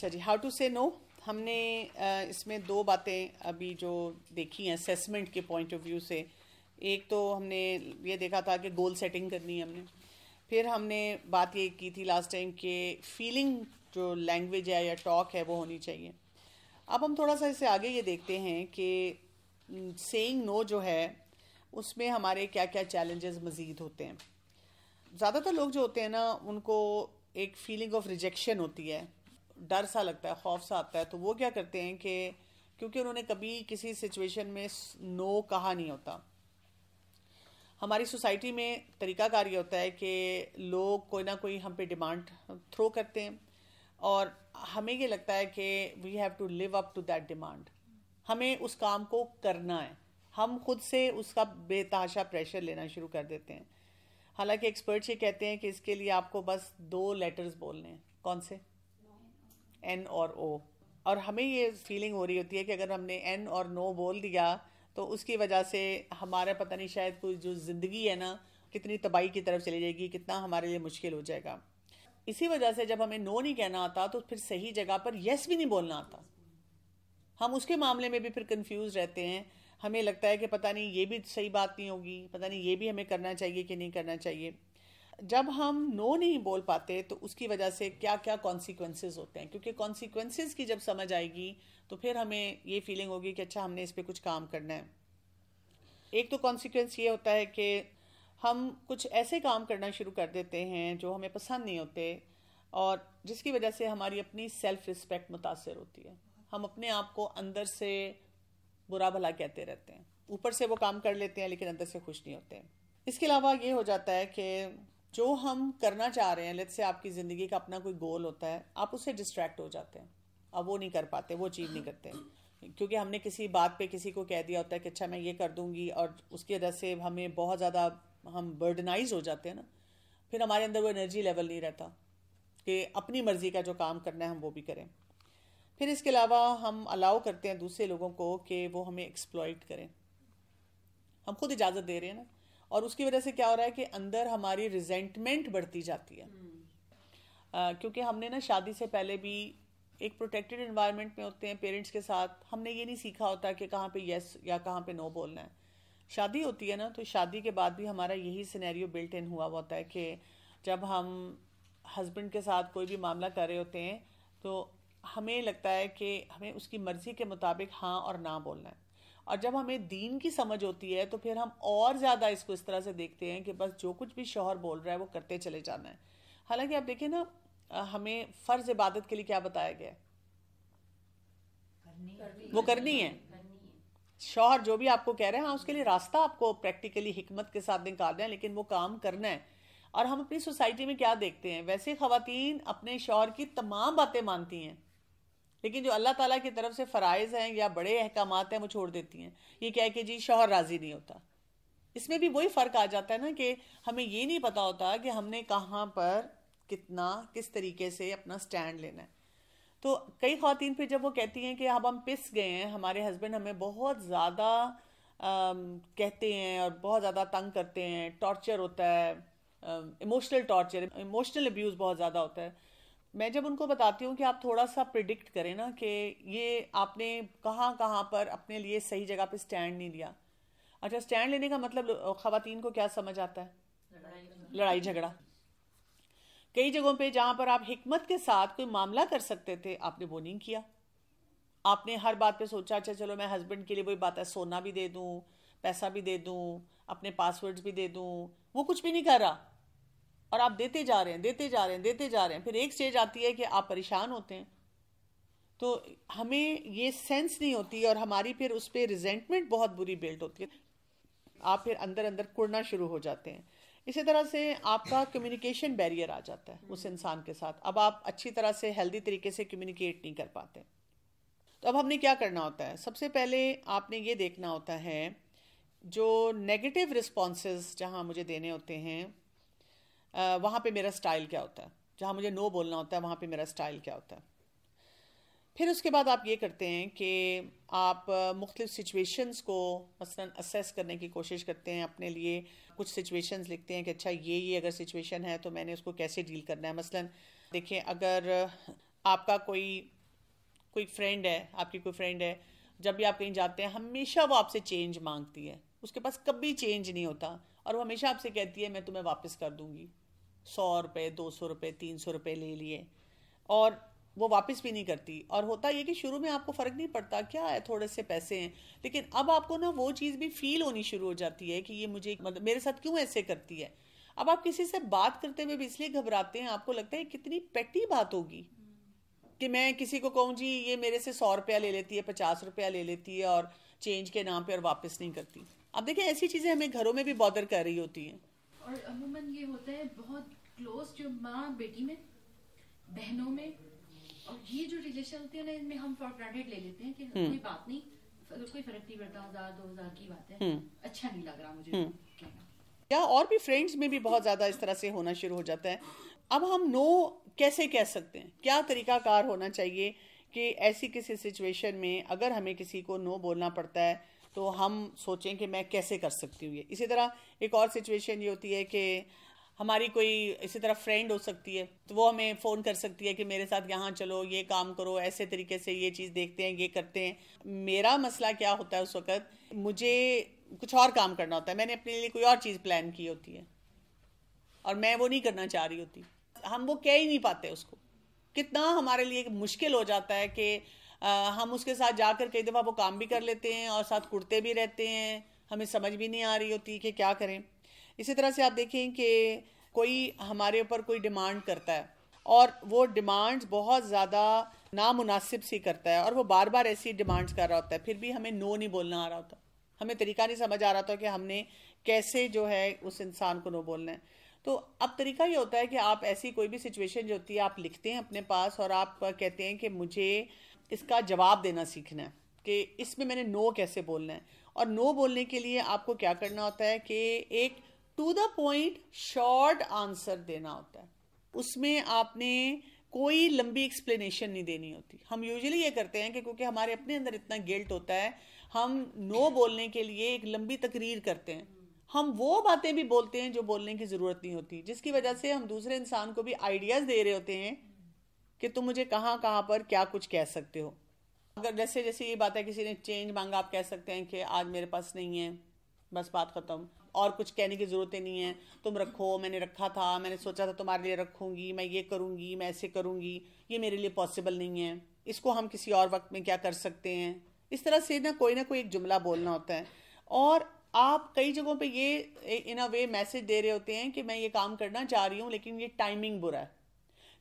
اچھا جی، how to say نو. ہم نے اس میں دو باتیں ابھی جو دیکھی ہیں اسیسمنٹ کے پوائنٹ آف ویو سے. ایک تو ہم نے یہ دیکھا تھا کہ گول سیٹنگ کرنی ہے ہم نے. پھر ہم نے بات یہ کی تھی لاسٹ ٹائم کہ فیلنگ جو لینگویج ہے یا ٹاک ہے وہ ہونی چاہیے. اب ہم تھوڑا سا اس سے آگے یہ دیکھتے ہیں کہ سیئنگ نو جو ہے اس میں ہمارے کیا کیا چیلنجز مزید ہوتے ہیں. زیادہ تر لوگ جو ہوتے ہیں نا ان کو ایک فیلنگ آف ریجیکشن ہوتی ہے، ڈر سا لگتا ہے، خوف سا آتا ہے. تو وہ کیا کرتے ہیں کہ کیونکہ انہوں نے کبھی کسی سچویشن میں نو کہا نہیں ہوتا. ہماری سوسائٹی میں طریقہ کار یہ ہوتا ہے کہ لوگ کوئی نہ کوئی ہم پہ ڈیمانڈ تھرو کرتے ہیں اور ہمیں یہ لگتا ہے کہ we have to live up to that demand. ہمیں اس کام کو کرنا ہے. ہم خود سے اس کا بے تحاشا پریشر لینا شروع کر دیتے ہیں. حالانکہ ایکسپرٹس یہ کہتے ہیں کہ اس کے لیے آپ کو بس 2 لیٹرز بولنے ہیں. کون سے؟ این اور او. اور ہمیں یہ فیلنگ ہو رہی ہوتی ہے کہ اگر ہم نے این اور نو بول دیا تو اس کی وجہ سے ہمارا پتہ نہیں شاید کوئی جو زندگی ہے نا کتنی تباہی کی طرف چلی جائے گی، کتنا ہمارے لیے مشکل ہو جائے گا. اسی وجہ سے جب ہمیں نو نہیں کہنا آتا تو پھر صحیح جگہ پر یس بھی نہیں بولنا آتا. ہم اس کے معاملے میں بھی پھر کنفیوز رہتے ہیں. ہمیں لگتا ہے کہ پتہ نہیں یہ بھی صحیح بات نہیں ہوگی، پتہ نہیں یہ بھی ہمیں کرنا چاہیے کہ نہیں کرنا چاہیے. جب ہم نو نہیں بول پاتے تو اس کی وجہ سے کیا کیا کانسیکوینسز ہوتے ہیں، کیونکہ کانسیکوینسز کی جب سمجھ آئے گی تو پھر ہمیں یہ فیلنگ ہوگی کہ اچھا ہم نے اس پہ کچھ کام کرنا ہے. ایک تو کانسیکوینس یہ ہوتا ہے کہ ہم کچھ ایسے کام کرنا شروع کر دیتے ہیں جو ہمیں پسند نہیں ہوتے اور جس کی وجہ سے ہماری اپنی سیلف رسپیکٹ متاثر ہوتی ہے. ہم اپنے آپ کو اندر سے برا بھلا کہتے رہتے ہیں. اوپر سے وہ کام کر لیتے ہیں لیکن اندر سے خوش نہیں ہوتے. اس کے علاوہ یہ ہو جاتا ہے کہ جو ہم کرنا چاہ رہے ہیں، لیٹس سے آپ کی زندگی کا اپنا کوئی گول ہوتا ہے، آپ اس سے ڈسٹریکٹ ہو جاتے ہیں. اب وہ نہیں کر پاتے، وہ اچیو نہیں کرتے کیونکہ ہم نے کسی بات پہ کسی کو کہہ دیا ہوتا ہے کہ اچھا میں یہ کر دوں گی، اور اس کی وجہ سے ہمیں بہت زیادہ ہم برڈنائز ہو جاتے ہیں نا. پھر ہمارے اندر وہ انرجی لیول نہیں رہتا کہ اپنی مرضی کا جو کام کرنا ہے ہم وہ بھی کریں. پھر اس کے علاوہ ہم الاؤ کرتے ہیں دوسرے لوگوں کو کہ وہ ہمیں ایکسپلائٹ کریں. ہم خود اجازت دے رہے ہیں نا، اور اس کی وجہ سے کیا ہو رہا ہے کہ اندر ہماری ریزنٹمنٹ بڑھتی جاتی ہے. کیونکہ ہم نے نا شادی سے پہلے بھی ایک پروٹیکٹڈ انوائرمنٹ میں ہوتے ہیں پیرنٹس کے ساتھ. ہم نے یہ نہیں سیکھا ہوتا کہ کہاں پہ یس یا کہاں پہ نو بولنا ہے. شادی ہوتی ہے نا تو شادی کے بعد بھی ہمارا یہی سینیریو بلٹ ان ہوا ہوتا ہے کہ جب ہم ہسبینڈ کے ساتھ کوئی بھی معاملہ کر رہے ہوتے ہیں تو ہمیں لگتا ہے کہ ہمیں اس کی مرضی کے مطابق ہاں اور نہ بولنا ہے. اور جب ہمیں دین کی سمجھ ہوتی ہے تو پھر ہم اور زیادہ اس کو اس طرح سے دیکھتے ہیں کہ بس جو کچھ بھی شوہر بول رہا ہے وہ کرتے چلے جانا ہے. حالانکہ آپ دیکھیں نا ہمیں فرض عبادت کے لیے کیا بتایا گیا ہے؟ وہ کرنی ہے. شوہر جو بھی آپ کو کہہ رہے ہیں ہاں اس کے لیے راستہ آپ کو پریکٹیکلی حکمت کے ساتھ نکال رہے ہیں، لیکن وہ کام کرنا ہے. اور ہم اپنی سوسائٹی میں کیا دیکھتے ہیں، ویسے خواتین اپنے شوہر کی تمام باتیں مانتی ہیں لیکن جو اللہ تعالیٰ کی طرف سے فرائض ہیں یا بڑے احکامات ہیں وہ چھوڑ دیتی ہیں. یہ کہہ کہ جی شوہر راضی نہیں ہوتا. اس میں بھی وہی فرق آ جاتا ہے نا کہ ہمیں یہ نہیں پتا ہوتا کہ ہم نے کہاں پر کتنا کس طریقے سے اپنا سٹینڈ لینا ہے. تو کئی خواتین پھر جب وہ کہتی ہیں کہ اب ہم پس گئے ہیں، ہمارے ہسبینڈ ہمیں بہت زیادہ کہتے ہیں اور بہت زیادہ تنگ کرتے ہیں، ٹارچر ہوتا ہے، ایموشنل ٹارچر، ایموشنل ابیوز بہت زیادہ ہوتا ہے. میں جب ان کو بتاتی ہوں کہ آپ تھوڑا سا پریڈکٹ کریں نا کہ یہ آپ نے کہاں کہاں پر اپنے لیے صحیح جگہ پہ سٹینڈ نہیں لیا. اچھا سٹینڈ لینے کا مطلب خواتین کو کیا سمجھ آتا ہے؟ لڑائی جھگڑا. کئی جگہوں پہ جہاں پر آپ حکمت کے ساتھ کوئی معاملہ کر سکتے تھے آپ نے وہ نہیں کیا. آپ نے ہر بات پہ سوچا اچھا چلو میں ہسبینڈ کے لیے وہی بات ہے سونا بھی دے دوں، پیسہ بھی دے دوں، اپنے پاسورڈز بھی دے دوں. وہ کچھ بھی نہیں کر رہا اور آپ دیتے جا رہے ہیں دیتے جا رہے ہیں دیتے جا رہے ہیں. پھر ایک سٹیج آتی ہے کہ آپ پریشان ہوتے ہیں. تو ہمیں یہ سینس نہیں ہوتی اور ہماری پھر اس پہ ریزنٹمنٹ بہت بری بلڈ ہوتی ہے. آپ پھر اندر اندر کڑنا شروع ہو جاتے ہیں. اسی طرح سے آپ کا کمیونیکیشن بیریئر آ جاتا ہے اس انسان کے ساتھ. اب آپ اچھی طرح سے ہیلدی طریقے سے کمیونیکیٹ نہیں کر پاتے. تو اب ہم نے کیا کرنا ہوتا ہے؟ سب سے پہلے آپ نے یہ دیکھنا ہوتا ہے جو نیگیٹو رسپانسز جہاں مجھے دینے ہوتے ہیں وہاں پہ میرا سٹائل کیا ہوتا ہے. جہاں مجھے نو بولنا ہوتا ہے وہاں پہ میرا سٹائل کیا ہوتا ہے. پھر اس کے بعد آپ یہ کرتے ہیں کہ آپ مختلف سچویشنز کو مثلا اسیس کرنے کی کوشش کرتے ہیں. اپنے لیے کچھ سچویشنز لکھتے ہیں کہ اچھا یہ اگر سچویشن ہے تو میں نے اس کو کیسے ڈیل کرنا ہے. مثلا دیکھیں اگر آپ کا کوئی فرینڈ ہے، آپ کی کوئی فرینڈ ہے، جب بھی آپ کہیں جاتے ہیں ہمیشہ وہ آپ سے چینج مانگتی ہے، اس کے پاس کبھی چینج نہیں ہوتا، اور وہ ہمیشہ آپ سے کہتی ہے میں تمہیں واپس کر دوں گی، 100 روپے 200 روپے 300 روپے لے لیے، اور وہ واپس بھی نہیں کرتی. اور ہوتا یہ کہ شروع میں آپ کو فرق نہیں پڑتا، کیا ہے تھوڑے سے پیسے ہیں، لیکن اب آپ کو نا وہ چیز بھی فیل ہونی شروع ہو جاتی ہے کہ یہ مجھے میرے ساتھ کیوں ایسے کرتی ہے. اب آپ کسی سے بات کرتے ہوئے بھی اس لیے گھبراتے ہیں، آپ کو لگتا ہے کتنی پیٹی بات ہوگی کہ میں کسی کو کہوں جی یہ میرے سے 100 روپیہ لے لیتی ہے، 50 روپیہ لے لیتی ہے، اور چینج کے نام پہ اور واپس نہیں کرتی. اب دیکھیں ایسی چیزیں ہمیں گھروں میں بھی بادر کر رہی ہوتی ہیں. اور عموماً یہ ہوتا ہے بہت کلوز، جو ماں بیٹی میں، بہنوں میں، اور یہ جو ریلیشن ہوتے ہیں نا، ان میں ہم فار گرانٹیڈ لے لیتے ہیں کہ کوئی بات نہیں، کوئی فرق نہیں پڑتا، 1000 2000 کی بات ہے، اچھا نہیں لگ رہا مجھے کہنا. یا اور بھی فرینڈز میں بھی بہت زیادہ اس طرح سے ہونا شروع ہو جاتا ہے. اب ہم نو کیسے کہہ سکتے ہیں؟ کیا طریقہ کار ہونا چاہیے کہ ایسی کسی سچویشن میں اگر ہمیں کسی کو نو بولنا پڑتا ہے تو ہم سوچیں کہ میں کیسے کر سکتی ہوں یہ. اسی طرح ایک اور سچویشن یہ ہوتی ہے کہ ہماری کوئی اسی طرح فرینڈ ہو سکتی ہے، تو وہ ہمیں فون کر سکتی ہے کہ میرے ساتھ یہاں چلو، یہ کام کرو، ایسے طریقے سے یہ چیز دیکھتے ہیں، یہ کرتے ہیں. میرا مسئلہ کیا ہوتا ہے اس وقت، مجھے کچھ اور کام کرنا ہوتا ہے، میں نے اپنے لیے کوئی اور چیز پلان کی ہوتی ہے اور میں وہ نہیں کرنا چاہ رہی ہوتی. ہم وہ کہہ ہی نہیں پاتے اس کو. کتنا ہمارے لیے مشکل ہو جاتا ہے کہ ہم اس کے ساتھ جا کر کئی دفعہ وہ کام بھی کر لیتے ہیں اور ساتھ کڑتے بھی رہتے ہیں، ہمیں سمجھ بھی نہیں آ رہی ہوتی کہ کیا کریں. اسی طرح سے آپ دیکھیں کہ کوئی ہمارے اوپر کوئی ڈیمانڈ کرتا ہے اور وہ ڈیمانڈز بہت زیادہ نامناسب سی کرتا ہے، اور وہ بار بار ایسی ڈیمانڈز کر رہا ہوتا ہے، پھر بھی ہمیں نو نہیں بولنا آ رہا ہوتا، ہمیں طریقہ نہیں سمجھ آ رہا تھا کہ ہم نے کیسے جو ہے اس انسان کو نو بولنا ہے. تو اب طریقہ یہ ہوتا ہے کہ آپ ایسی کوئی بھی سچویشن جو ہوتی ہے آپ لکھتے ہیں اپنے پاس، اور آپ کہتے ہیں کہ مجھے اس کا جواب دینا سیکھنا ہے کہ اس میں نے نو کیسے بولنا ہے. اور نو بولنے کے لیے آپ کو کیا کرنا ہوتا ہے کہ ایک to the point short answer دینا ہوتا ہے. اس میں آپ نے کوئی لمبی ایکسپلینیشن نہیں دینی ہوتی. ہم یوزلی یہ کرتے ہیں کہ کیونکہ ہمارے اپنے اندر اتنا گلٹ ہوتا ہے، ہم نو بولنے کے لیے ایک لمبی تقریر کرتے ہیں، ہم وہ باتیں بھی بولتے ہیں جو بولنے کی ضرورت نہیں ہوتی، جس کی وجہ سے ہم دوسرے انسان کو بھی آئیڈیاز دے رہے ہوتے ہیں کہ تم مجھے کہاں کہاں پر کیا کچھ کہہ سکتے ہو. اگر جیسے یہ بات ہے کسی نے چینج مانگا، آپ کہہ سکتے ہیں کہ آج میرے پاس نہیں ہے، بس بات ختم، اور کچھ کہنے کی ضرورت نہیں ہے. تم رکھو، میں نے رکھا تھا، میں نے سوچا تھا تمہارے لیے رکھوں گی، میں یہ کروں گی، میں ایسے کروں گی، یہ میرے لیے پاسبل نہیں ہے، اس کو ہم کسی اور وقت میں کیا کر سکتے ہیں. اس طرح سے نہ کوئی ایک جملہ بولنا ہوتا ہے. اور آپ کئی جگہوں پہ یہ ان اے وے میسج دے رہے ہوتے ہیں کہ میں یہ کام کرنا چاہ رہی ہوں لیکن یہ ٹائمنگ برا ہے.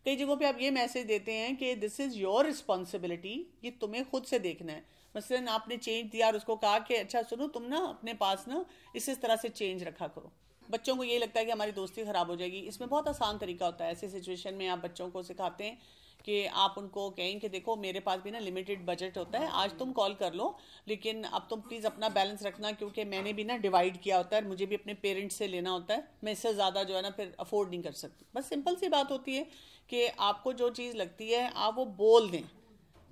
کئی جگہوں پہ آپ یہ میسج دیتے ہیں کہ دس از یور رسپانسبلٹی، یہ تمہیں خود سے دیکھنا ہے. مثلاً آپ نے چینج دیا اور اس کو کہا کہ اچھا سنو، تم نا اپنے پاس نا اس طرح سے چینج رکھا کرو. بچوں کو یہ لگتا ہے کہ ہماری دوستی خراب ہو جائے گی. اس میں بہت آسان طریقہ ہوتا ہے. ایسی سچویشن میں آپ بچوں کو سکھاتے ہیں کہ آپ ان کو کہیں کہ دیکھو میرے پاس بھی نا لمیٹڈ بجٹ ہوتا ہے، آج تم کال کر لو لیکن اب تم پلیز اپنا بیلنس رکھنا، کیونکہ میں نے بھی نا ڈیوائڈ کیا ہوتا ہے، مجھے بھی اپنے پیرنٹس سے لینا ہوتا ہے، میں اس سے زیادہ جو ہے نا پھر افورڈ نہیں کر سکتی. بس سمپل سی بات ہوتی ہے کہ آپ کو جو چیز لگتی ہے آپ وہ بول دیں.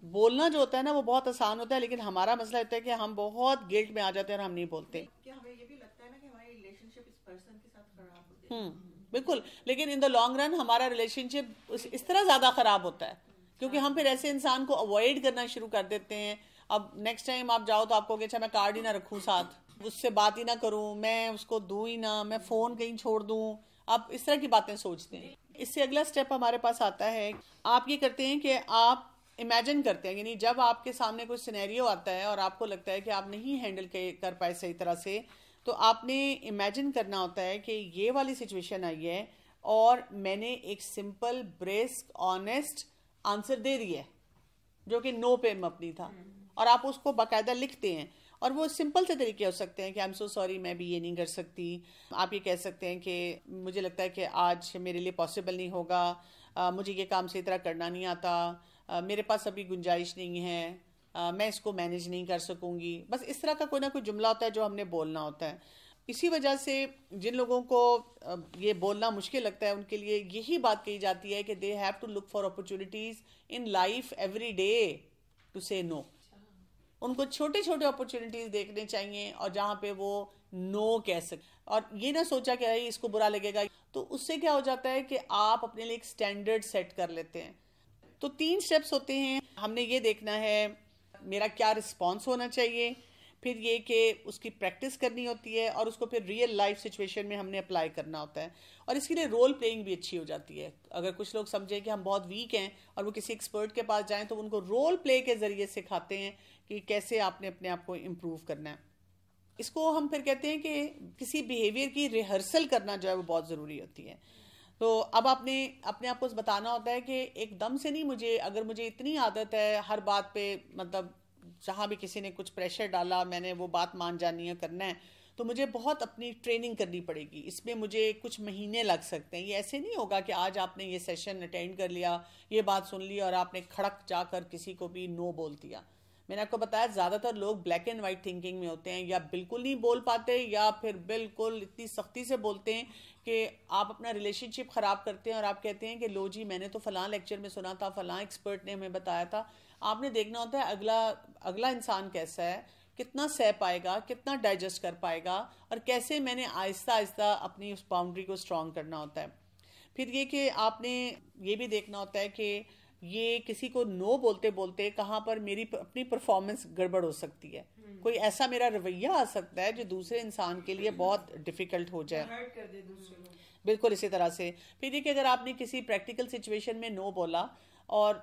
بولنا جو ہوتا ہے نا وہ بہت آسان ہوتا ہے، لیکن ہمارا مسئلہ ہوتا ہے کہ ہم بہت گلٹ میں آ جاتے ہیں اور ہم نہیں بولتے. ہمیں یہ بھی لگتا ہے نا کہ ہماری ریلیشن شپ اس پرسن کے ساتھ خراب ہو گئی. بالکل، لیکن ان دا لانگ رن ہمارا ریلیشن شپ اس طرح زیادہ خراب ہوتا ہے کیونکہ ہم پھر ایسے انسان کو اوائڈ کرنا شروع کر دیتے ہیں. اب نیکسٹ ٹائم آپ جاؤ تو آپ کو کہ اچھا میں کارڈ ہی نہ رکھوں ساتھ، اس سے بات ہی نہ کروں، میں اس کو دوں ہی نہ، میں فون کہیں چھوڑ دوں. آپ اس طرح کی باتیں سوچتے ہیں. اس سے اگلا سٹیپ ہمارے پاس آتا ہے، آپ یہ کرتے ہیں کہ آپ امیجن کرتے ہیں، یعنی جب آپ کے سامنے کوئی سینیریو آتا ہے اور آپ کو لگتا ہے کہ آپ نہیں ہینڈل کر پائے صحیح طرح سے، تو آپ نے امیجن کرنا ہوتا ہے کہ یہ والی سچویشن آئی ہے اور میں نے ایک سمپل بریسک آنیسٹ آنسر دے دی ہے جو کہ نو پہ مبنی تھا، اور آپ اس کو باقاعدہ لکھتے ہیں. اور وہ سمپل سے طریقے ہو سکتے ہیں کہ آئی ایم سو سوری، میں بھی یہ نہیں کر سکتی. آپ یہ کہہ سکتے ہیں کہ مجھے لگتا ہے کہ آج میرے لیے پاسبل نہیں ہوگا، مجھے یہ کام صحیح طرح کرنا نہیں آتا، میرے پاس ابھی گنجائش نہیں ہے، میں اس کو مینیج نہیں کر سکوں گی. بس اس طرح کا کوئی نہ کوئی جملہ ہوتا ہے جو ہم نے بولنا ہوتا ہے. اسی وجہ سے جن لوگوں کو یہ بولنا مشکل لگتا ہے ان کے لیے یہی بات کہی جاتی ہے کہ they have to look for opportunities in life every day to say no. ان کو چھوٹے چھوٹے اپرچونیٹیز دیکھنے چاہیے اور جہاں پہ وہ نو کہہ سکے، اور یہ نہ سوچا کہ اس کو برا لگے گا. تو اس سے کیا ہو جاتا ہے کہ آپ اپنے لیے ایک سٹینڈرڈ سیٹ کر لیتے ہیں. تو 3 سٹیپس ہوتے ہیں. ہم نے یہ دیکھنا ہے میرا کیا رسپانس ہونا چاہیے, پھر یہ کہ اس کی پریکٹس کرنی ہوتی ہے, اور اس کو پھر ریئل لائف سچویشن میں ہم نے اپلائی کرنا ہوتا ہے. اور اس کے لیے رول پلئنگ بھی اچھی ہو جاتی ہے. اگر کچھ لوگ سمجھیں کہ ہم بہت ویک ہیں اور وہ کسی ایکسپرٹ کے پاس جائیں تو ان کو رول پلے کے ذریعے سکھاتے ہیں کہ کیسے آپ نے اپنے آپ کو امپروو کرنا ہے. اس کو ہم پھر کہتے ہیں کہ کسی بیہیویئر کی ریہرسل کرنا جو ہے وہ بہت ضروری ہوتی ہے. تو اب آپ نے اپنے آپ کو بتانا ہوتا ہے کہ ایک دم سے نہیں, اگر مجھے اتنی عادت ہے ہر بات پہ, مطلب جہاں بھی کسی نے کچھ پریشر ڈالا میں نے وہ بات مان جانی ہے, کرنا ہے, تو مجھے بہت اپنی ٹریننگ کرنی پڑے گی. اس میں مجھے کچھ مہینے لگ سکتے ہیں. یہ ایسے نہیں ہوگا کہ آج آپ نے یہ سیشن اٹینڈ کر لیا, یہ بات سن لی اور آپ نے کھڑک جا کر کسی کو بھی نو بول دیا. میں نے آپ کو بتایا زیادہ تر لوگ بلیک اینڈ وائٹ تھنکنگ میں ہوتے ہیں, یا بالکل نہیں بول پاتے یا پھر بالکل اتنی سختی سے بولتے ہیں کہ آپ اپنا ریلیشن شپ خراب کرتے ہیں, اور آپ کہتے ہیں کہ لو جی میں نے تو فلاں لیکچر میں سنا تھا, فلاں ایکسپرٹ نے ہمیں بتایا تھا. آپ نے دیکھنا ہوتا ہے اگلا انسان کیسا ہے, کتنا سہ پائے گا, کتنا ڈائجسٹ کر پائے گا, اور کیسے میں نے آہستہ آہستہ اپنی اس باؤنڈری کو اسٹرانگ کرنا ہوتا ہے. پھر یہ کہ آپ نے یہ بھی دیکھنا ہوتا ہے کہ یہ کسی کو نو بولتے بولتے کہاں پر میری اپنی پرفارمنس گڑبڑ ہو سکتی ہے, کوئی ایسا میرا رویہ آ سکتا ہے جو دوسرے انسان کے لیے بہت ڈیفیکلٹ ہو جائے. ہرٹ کر دے دوسرے کو. بالکل اسی طرح سے. پھر یہ کہ اگر آپ نے کسی پریکٹیکل سچویشن میں نو بولا اور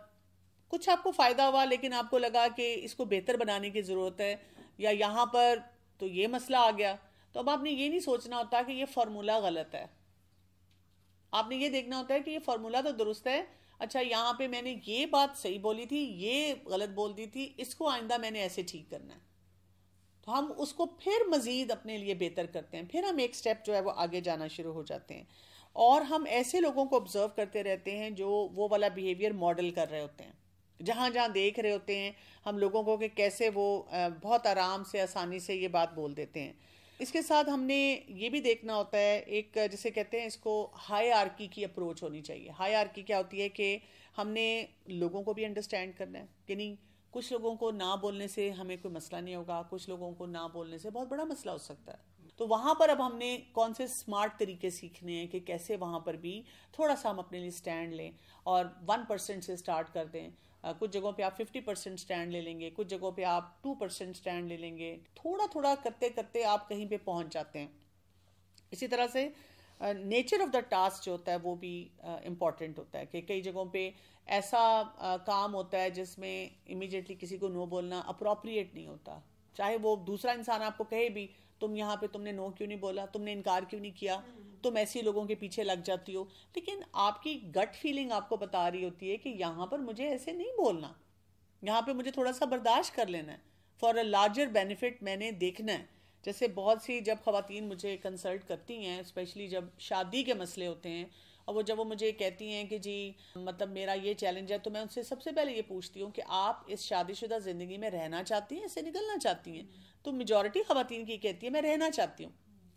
کچھ آپ کو فائدہ ہوا, لیکن آپ کو لگا کہ اس کو بہتر بنانے کی ضرورت ہے, یا یہاں پر تو یہ مسئلہ آ گیا, تو اب آپ نے یہ نہیں سوچنا ہوتا کہ یہ فارمولا غلط ہے. آپ نے یہ دیکھنا ہوتا ہے کہ یہ فارمولا تو درست ہے, اچھا یہاں پہ میں نے یہ بات صحیح بولی تھی, یہ غلط بول دی تھی, اس کو آئندہ میں نے ایسے ٹھیک کرنا ہے. تو ہم اس کو پھر مزید اپنے لیے بہتر کرتے ہیں, پھر ہم ایک سٹیپ جو ہے وہ آگے جانا شروع ہو جاتے ہیں. اور ہم ایسے لوگوں کو آبزرو کرتے رہتے ہیں جو وہ والا بیہیویئر ماڈل کر رہے ہوتے ہیں, جہاں جہاں دیکھ رہے ہوتے ہیں ہم لوگوں کو کہ کیسے وہ بہت آرام سے آسانی سے یہ بات بول دیتے ہیں. اس کے ساتھ ہم نے یہ بھی دیکھنا ہوتا ہے, ایک جسے کہتے ہیں اس کو ہائی آرکی کی اپروچ ہونی چاہیے. ہائی آرکی کیا ہوتی ہے کہ ہم نے لوگوں کو بھی انڈرسٹینڈ کرنا ہے, یعنی کچھ لوگوں کو نہ بولنے سے ہمیں کوئی مسئلہ نہیں ہوگا, کچھ لوگوں کو نہ بولنے سے بہت بڑا مسئلہ ہو سکتا ہے. تو وہاں پر اب ہم نے کون سے اسمارٹ طریقے سیکھنے ہیں کہ کیسے وہاں پر بھی تھوڑا سا ہم اپنے لیے اسٹینڈ لیں, اور 1% سے اسٹارٹ کر دیں. کچھ جگہوں پہ آپ 50% اسٹینڈ لے لیں گے, کچھ جگہوں پہ آپ 2% اسٹینڈ لے لیں گے. تھوڑا تھوڑا کرتے کرتے آپ کہیں پہ پہنچ جاتے ہیں. اسی طرح سے نیچر آف دا ٹاسک جو ہوتا ہے وہ بھی امپورٹنٹ ہوتا ہے, کہ کئی جگہوں پہ ایسا کام ہوتا ہے جس میں امیڈیٹلی کسی کو نو بولنا اپروپریٹ نہیں ہوتا, چاہے وہ دوسرا انسان آپ کو کہے بھی تم یہاں پہ تم نے نو کیوں نہیں بولا, تم نے انکار کیوں نہیں کیا, تم ایسی لوگوں کے پیچھے لگ جاتی ہو. لیکن آپ کی گٹ فیلنگ آپ کو بتا رہی ہوتی ہے کہ یہاں پر مجھے ایسے نہیں بولنا, یہاں پہ مجھے تھوڑا سا برداشت کر لینا ہے, فار اے لارجر بینیفٹ میں نے دیکھنا ہے. جیسے بہت سی جب خواتین مجھے کنسلٹ کرتی ہیں, اسپیشلی جب شادی کے مسئلے ہوتے ہیں, اور جب وہ مجھے کہتی ہیں کہ جی مطلب میرا یہ چیلنج ہے, تو میں ان سے سب سے پہلے یہ پوچھتی ہوں کہ آپ اس شادی شدہ زندگی میں رہنا چاہتی ہیں, اس سے نکلنا چاہتی ہیں؟ تو میجورٹی خواتین کی کہتی ہے میں رہنا چاہتی ہوں.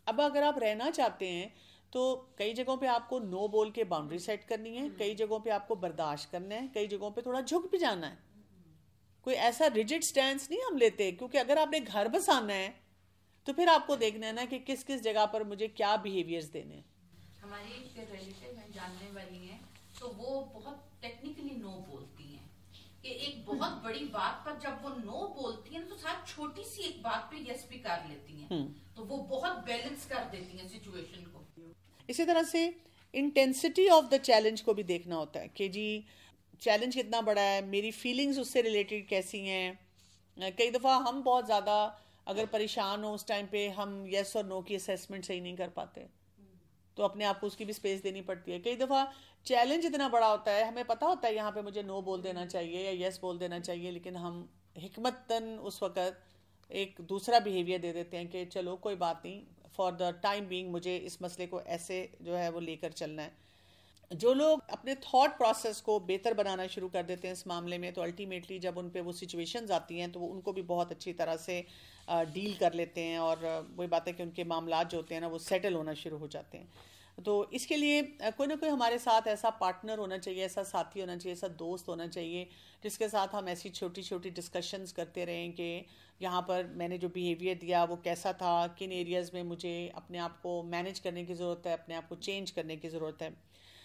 اب اگر آپ رہنا چاہتے ہیں تو کئی جگہوں پہ آپ کو نو بول کے باؤنڈری سیٹ کرنی ہے, کئی جگہوں پہ آپ کو برداشت کرنا ہے, کئی جگہوں پہ تھوڑا جھک بھی جانا ہے. کوئی ایسا ریجڈ سٹینس نہیں ہم لیتے, کیونکہ اگر آپ نے گھر بسانا ہے تو پھر آپ کو دیکھنا ہے نا کہ کس کس جگہ پر مجھے کیا بیہیویئرز دینے ہیں. ہماری ایک ریلیٹیو ہیں جاننے والی ہیں, تو وہ بہت ٹیکنیکلی نو بولتی ہیں, کہ ایک بہت بڑی بات پر جب وہ نو بولتی ہیں تو ساتھ چھوٹی سی ایک بات پہ یس بھی کر لیتی ہیں, تو وہ بہت بیلنس کر دیتی ہیں سچویشن کو. اسی طرح سے انٹینسٹی آف دا چیلنج کو بھی دیکھنا ہوتا ہے کہ جی چیلنج کتنا بڑا ہے, میری فیلنگز اس سے ریلیٹڈ کیسی ہیں. کئی دفعہ ہم بہت زیادہ اگر پریشان ہوں اس ٹائم پہ ہم یس اور نو کی اسیسمنٹ صحیح نہیں کر پاتے, تو اپنے آپ کو اس کی بھی اسپیس دینی پڑتی ہے. کئی دفعہ چیلنج اتنا بڑا ہوتا ہے, ہمیں پتا ہوتا ہے یہاں پہ مجھے نو بول دینا چاہیے یا یس بول دینا چاہیے, لیکن ہم حکمتاً اس وقت ایک دوسرا بیہیویئر دے دیتے ہیں کہ چلو کوئی بات نہیں, فار دا ٹائم بینگ مجھے اس مسئلے کو ایسے جو ہے وہ لے کر چلنا ہے. جو لوگ اپنے تھاٹ پروسیس کو بہتر بنانا شروع کر دیتے ہیں اس معاملے میں, تو الٹیمیٹلی جب ان پہ وہ سچویشنز آتی ہیں تو وہ ان کو بھی بہت اچھی طرح سے ڈیل کر لیتے ہیں, اور وہی بات ہے کہ ان کے معاملات جو ہوتے ہیں نا وہ سیٹل ہونا شروع ہو جاتے ہیں. تو اس کے لیے کوئی نہ کوئی ہمارے ساتھ ایسا پارٹنر ہونا چاہیے, ایسا ساتھی ہونا چاہیے, ایسا دوست ہونا چاہیے جس کے ساتھ ہم ایسی چھوٹی چھوٹی ڈسکشنز کرتے رہیں کہ یہاں پر میں نے جو بیہیویئر دیا وہ کیسا تھا, کن ایریاز میں مجھے اپنے آپ کو مینیج کرنے کی ضرورت ہے, اپنے آپ کو چینج کرنے کی ضرورت ہے.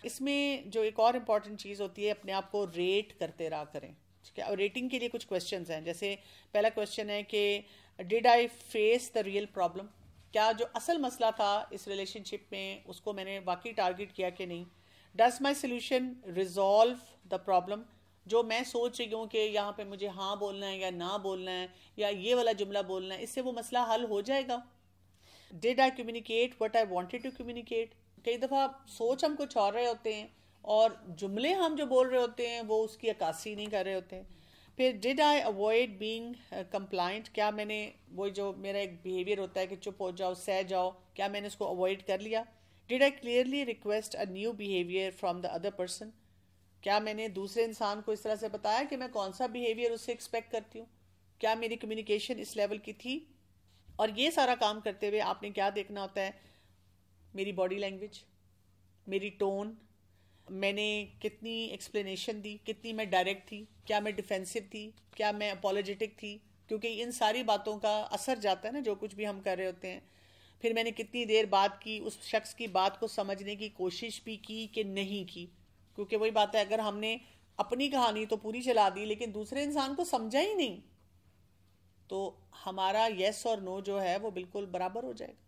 اس میں جو ایک اور امپورٹنٹ چیز ہوتی ہے، اپنے آپ کو ریٹ کرتے رہا کریں. ٹھیک ہے، اور ریٹنگ کے لیے کچھ کویشچنز ہیں. جیسے پہلا کویشچن ہے کہ did I face the real problem, کیا جو اصل مسئلہ تھا اس ریلیشن شپ میں اس کو میں نے واقعی ٹارگٹ کیا کہ نہیں. Does my solution resolve the problem, جو میں سوچ رہی ہوں کہ یہاں پہ مجھے ہاں بولنا ہے یا نہ بولنا ہے یا یہ والا جملہ بولنا ہے، اس سے وہ مسئلہ حل ہو جائے گا. Did I communicate what I wanted to communicate. کئی دفعہ سوچ ہم کچھ اور رہے ہوتے ہیں اور جملے ہم جو بول رہے ہوتے ہیں وہ اس کی عکاسی نہیں کر رہے ہوتے ہیں. پھر ڈیڈ آئی اوائڈ بینگ کمپلائنٹ، کیا میں نے وہ جو میرا ایک بیہیویئر ہوتا ہے کہ چپ ہو جاؤ سہ جاؤ، کیا میں نے اس کو اوائڈ کر لیا. Did I clearly request a new behaviour from the other person, کیا میں نے دوسرے انسان کو اس طرح سے بتایا کہ میں کون سا بیہیویئر اس سے ایکسپیکٹ کرتی ہوں، کیا میری کمیونیکیشن اس لیول کی تھی. اور یہ سارا کام کرتے ہوئے آپ نے کیا دیکھنا ہوتا ہے، میری باڈی لینگویج، میری ٹون، میں نے کتنی ایکسپلینیشن دی، کتنی میں ڈائریکٹ تھی، کیا میں ڈیفینسو تھی، کیا میں اپولوجیٹک تھی، کیونکہ ان ساری باتوں کا اثر جاتا ہے نا جو کچھ بھی ہم کر رہے ہوتے ہیں. پھر میں نے کتنی دیر بات کی، اس شخص کی بات کو سمجھنے کی کوشش بھی کی کہ نہیں کی، کیونکہ وہی بات ہے اگر ہم نے اپنی کہانی تو پوری چلا دی لیکن دوسرے انسان کو سمجھا ہی نہیں تو ہمارا یس اور نو جو ہے وہ بالکل برابر ہو جائے گا.